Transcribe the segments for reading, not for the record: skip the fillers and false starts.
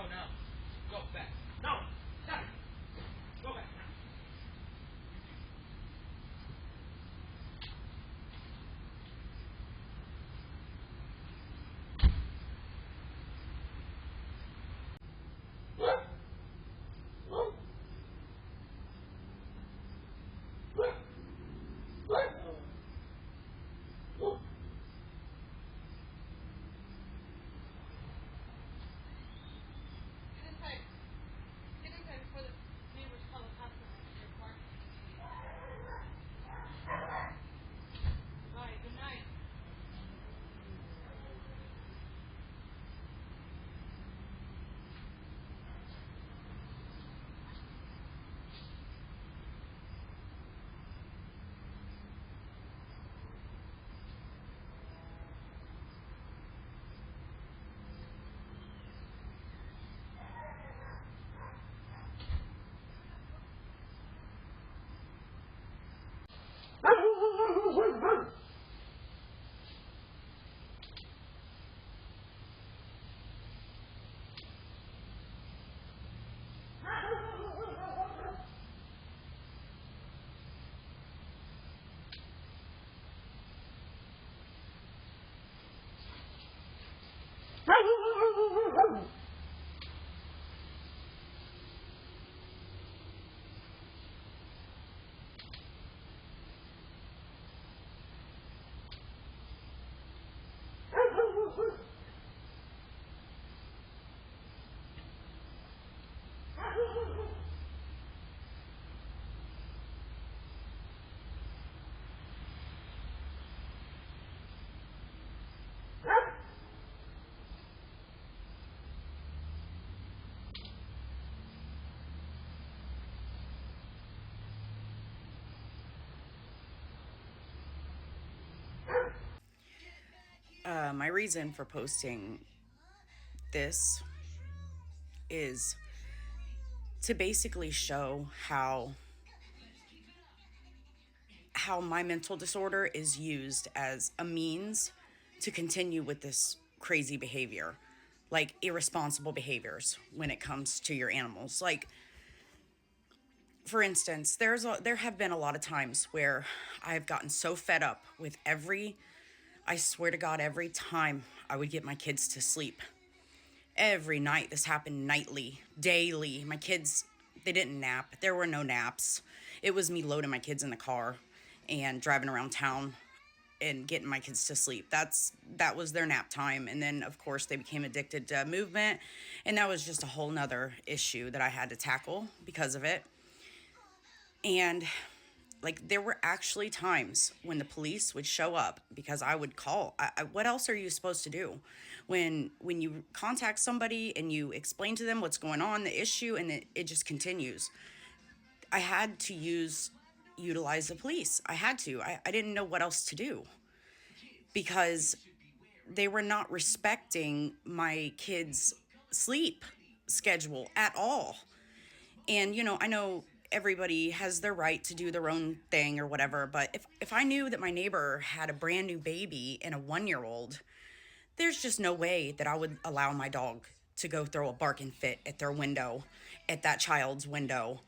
go now. Go back. No! Stop! Go back now. Get inside before the neighbors call the cops on your car. Bye. Good night. My reason for posting this is to basically show how my mental disorder is used as a means to continue with this crazy behavior, like irresponsible behaviors when it comes to your animals. Like, for instance, there have been a lot of times where I've gotten so fed up with I swear to God, every time I would get my kids to sleep. Every night, this happened nightly, daily. My kids, they didn't nap. There were no naps. It was me loading my kids in the car and driving around town and getting my kids to sleep. That was their nap time. And then, of course, they became addicted to movement. And that was just a whole nother issue that I had to tackle because of it. And like, there were actually times when the police would show up because I would call. What else are you supposed to do when you contact somebody and you explain to them what's going on, the issue, and it just continues? I had to utilize the police. I had to. I didn't know what else to do because they were not respecting my kids' sleep schedule at all. And, I know everybody has their right to do their own thing or whatever, but if I knew that my neighbor had a brand new baby and a 1-year-old, there's just no way that I would allow my dog to go throw a barking fit at their window, at that child's window,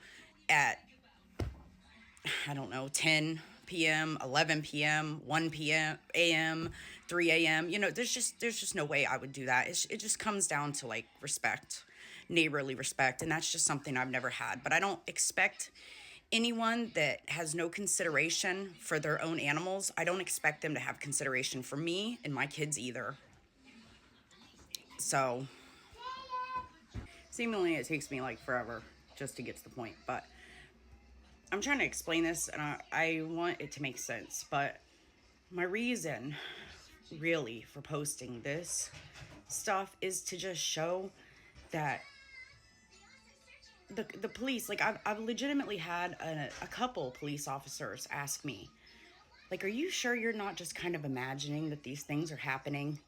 at, I don't know, 10 p.m., 11 p.m., 1 p.m., a.m., 3 a.m. There's just no way I would do that. It just comes down to like respect, neighborly respect, and that's just something I've never had. But I don't expect anyone that has no consideration for their own animals, I don't expect them to have consideration for me and my kids either. So, seemingly it takes me like forever just to get to the point, but I'm trying to explain this and I want it to make sense. But my reason really for posting this stuff is to just show that the police, like I've legitimately had a couple police officers ask me, like, are you sure you're not just kind of imagining that these things are happening?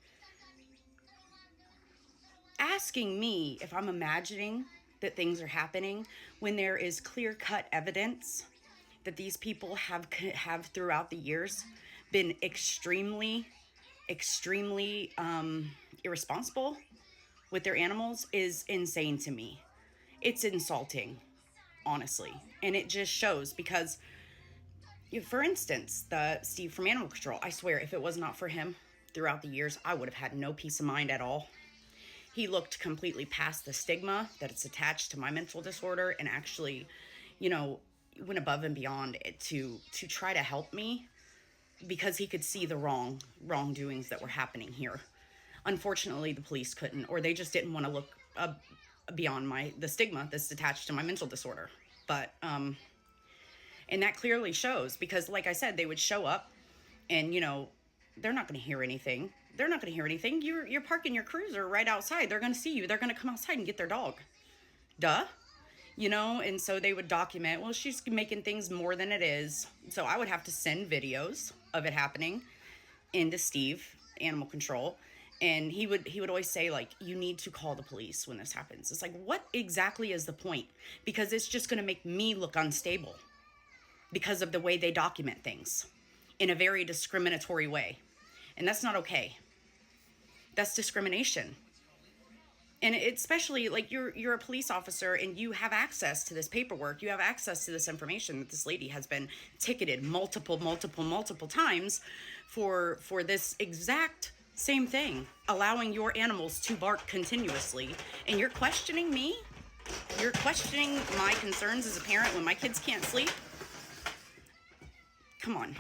Asking me if I'm imagining that things are happening when there is clear-cut evidence that these people have throughout the years been extremely irresponsible with their animals is insane to me. It's insulting, honestly. And it just shows because, for instance, the Steve from Animal Control, I swear, if it was not for him throughout the years, I would have had no peace of mind at all. He looked completely past the stigma that it's attached to my mental disorder and actually, went above and beyond it to try to help me because he could see the wrongdoings that were happening here. Unfortunately, the police couldn't, or they just didn't want to look beyond the stigma that's attached to my mental disorder. But and that clearly shows because, like I said, they would show up, and they're not going to hear anything. They're not going to hear anything. You're parking your cruiser right outside. They're going to see you. They're going to come outside and get their dog. Duh. And so they would document, well, she's making things more than it is. So I would have to send videos of it happening into Steve, Animal Control. And he would always say, like, you need to call the police when this happens. It's like, what exactly is the point? Because it's just going to make me look unstable because of the way they document things in a very discriminatory way. And that's not okay. That's discrimination. And especially, like, you're a police officer and you have access to this paperwork. You have access to this information that this lady has been ticketed multiple times for this exact same thing, allowing your animals to bark continuously. And you're questioning me? You're questioning my concerns as a parent when my kids can't sleep? Come on.